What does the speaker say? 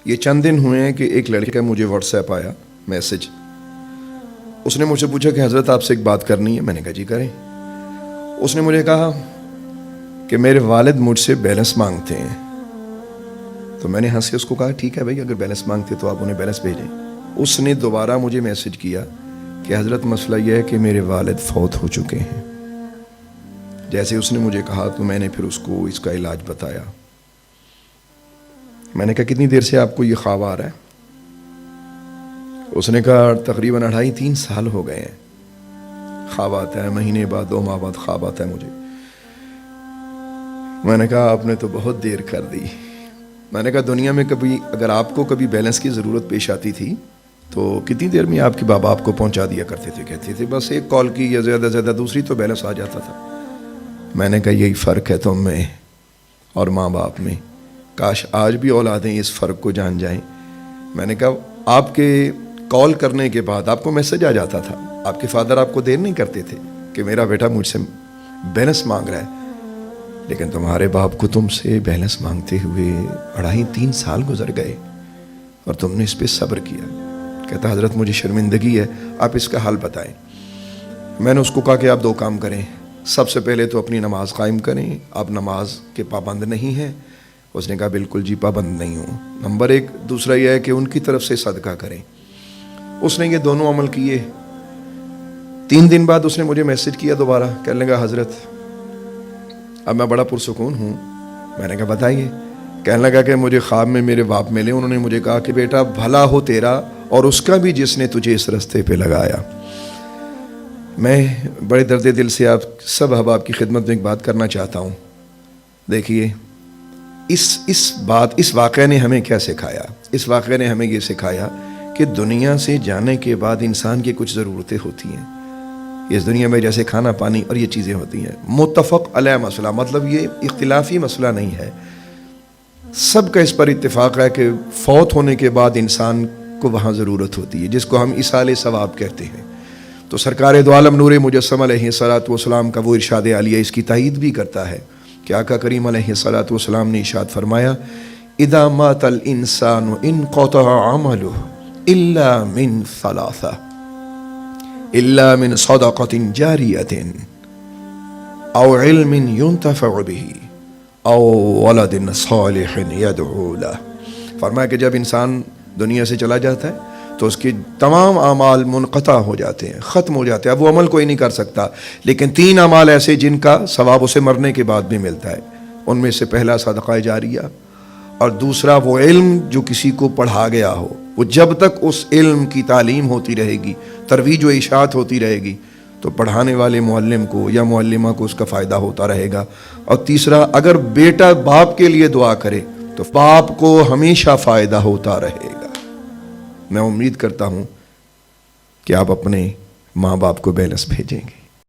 یہ چند دن ہوئے ہیں کہ ایک لڑکے کا مجھے واٹس ایپ آیا میسج. اس نے مجھ سے پوچھا کہ حضرت آپ سے ایک بات کرنی ہے. میں نے کہا جی کریں. اس نے مجھے کہا کہ میرے والد مجھ سے بیلنس مانگتے ہیں. تو میں نے ہنس کے اس کو کہا ٹھیک ہے بھائی، اگر بیلنس مانگتے تو آپ انہیں بیلنس بھیجیں. اس نے دوبارہ مجھے میسج کیا کہ حضرت مسئلہ یہ ہے کہ میرے والد فوت ہو چکے ہیں. جیسے اس نے مجھے کہا تو میں نے پھر اس کو اس کا علاج بتایا. میں نے کہا کتنی دیر سے آپ کو یہ خواب آ رہا ہے؟ اس نے کہا تقریباً 2.5-3 سال ہو گئے ہیں. خواب آتا ہے، مہینے بعد 2 ماہ بعد خواب آتا ہے مجھے. میں نے کہا آپ نے تو بہت دیر کر دی. میں نے کہا دنیا میں کبھی اگر آپ کو کبھی بیلنس کی ضرورت پیش آتی تھی تو کتنی دیر میں آپ کے بابا آپ کو پہنچا دیا کرتے تھے؟ کہتے تھے بس ایک کال کی یا زیادہ زیادہ دوسری تو بیلنس آ جاتا تھا. میں نے کہا یہی فرق ہے تم میں اور ماں باپ میں. کاش آج بھی اولادیں اس فرق کو جان جائیں. میں نے کہا آپ کے کال کرنے کے بعد آپ کو میسج آ جاتا تھا. آپ کے فادر آپ کو دیر نہیں کرتے تھے کہ میرا بیٹا مجھ سے بیلنس مانگ رہا ہے. لیکن تمہارے باپ کو تم سے بیلنس مانگتے ہوئے 2.5-3 سال گزر گئے اور تم نے اس پہ صبر کیا. کہتا حضرت مجھے شرمندگی ہے، آپ اس کا حل بتائیں. میں نے اس کو کہا کہ آپ 2 کام کریں. سب سے پہلے تو اپنی نماز قائم کریں. آپ نماز کے پابند نہیں ہیں؟ اس نے کہا بالکل جی پابند نہیں ہوں. نمبر 1. دوسرا یہ ہے کہ ان کی طرف سے صدقہ کریں. اس نے یہ دونوں عمل کیے. 3 دن بعد اس نے مجھے میسج کیا دوبارہ. کہنے لگا حضرت اب میں بڑا پرسکون ہوں. میں نے کہا بتائیے. کہنے لگا کہ مجھے خواب میں میرے باپ ملے. انہوں نے مجھے کہا کہ بیٹا بھلا ہو تیرا اور اس کا بھی جس نے تجھے اس رستے پہ لگایا. میں بڑے درد دل سے آپ سب احباب کی خدمت میں ایک بات کرنا چاہتا ہوں. دیکھیے اس واقعے نے ہمیں کیا سکھایا؟ اس واقعے نے ہمیں یہ سکھایا کہ دنیا سے جانے کے بعد انسان کی کچھ ضرورتیں ہوتی ہیں. اس دنیا میں جیسے کھانا پانی اور یہ چیزیں ہوتی ہیں. متفق علیہ مسئلہ، مطلب یہ اختلافی مسئلہ نہیں ہے. سب کا اس پر اتفاق ہے کہ فوت ہونے کے بعد انسان کو وہاں ضرورت ہوتی ہے، جس کو ہم ایصال ثواب کہتے ہیں. تو سرکار دو عالم نور مجسم علیہ الصلوۃ والسلام کا وہ ارشاد عالیہ اس کی تائید بھی کرتا ہے کہ آقا کریم علیہ الصلوۃ والسلام نے ارشاد فرمایا اذا مات الانسان انقطع عمله الا من 3 الا من صدقة جاریة او علم ينتفع به او ولد صالح يدعو له. فرمایا کہ جب انسان دنیا سے چلا جاتا ہے تو اس کے تمام اعمال منقطع ہو جاتے ہیں، ختم ہو جاتے ہیں. اب وہ عمل کوئی نہیں کر سکتا. لیکن 3 اعمال ایسے جن کا ثواب اسے مرنے کے بعد بھی ملتا ہے. ان میں سے پہلا صدقہ جاریہ، اور دوسرا وہ علم جو کسی کو پڑھا گیا ہو. وہ جب تک اس علم کی تعلیم ہوتی رہے گی، ترویج و اشاعت ہوتی رہے گی، تو پڑھانے والے معلم کو یا معلمہ کو اس کا فائدہ ہوتا رہے گا. اور تیسرا اگر بیٹا باپ کے لیے دعا کرے تو باپ کو ہمیشہ فائدہ ہوتا رہے گا. میں امید کرتا ہوں کہ آپ اپنے ماں باپ کو بیلنس بھیجیں گے.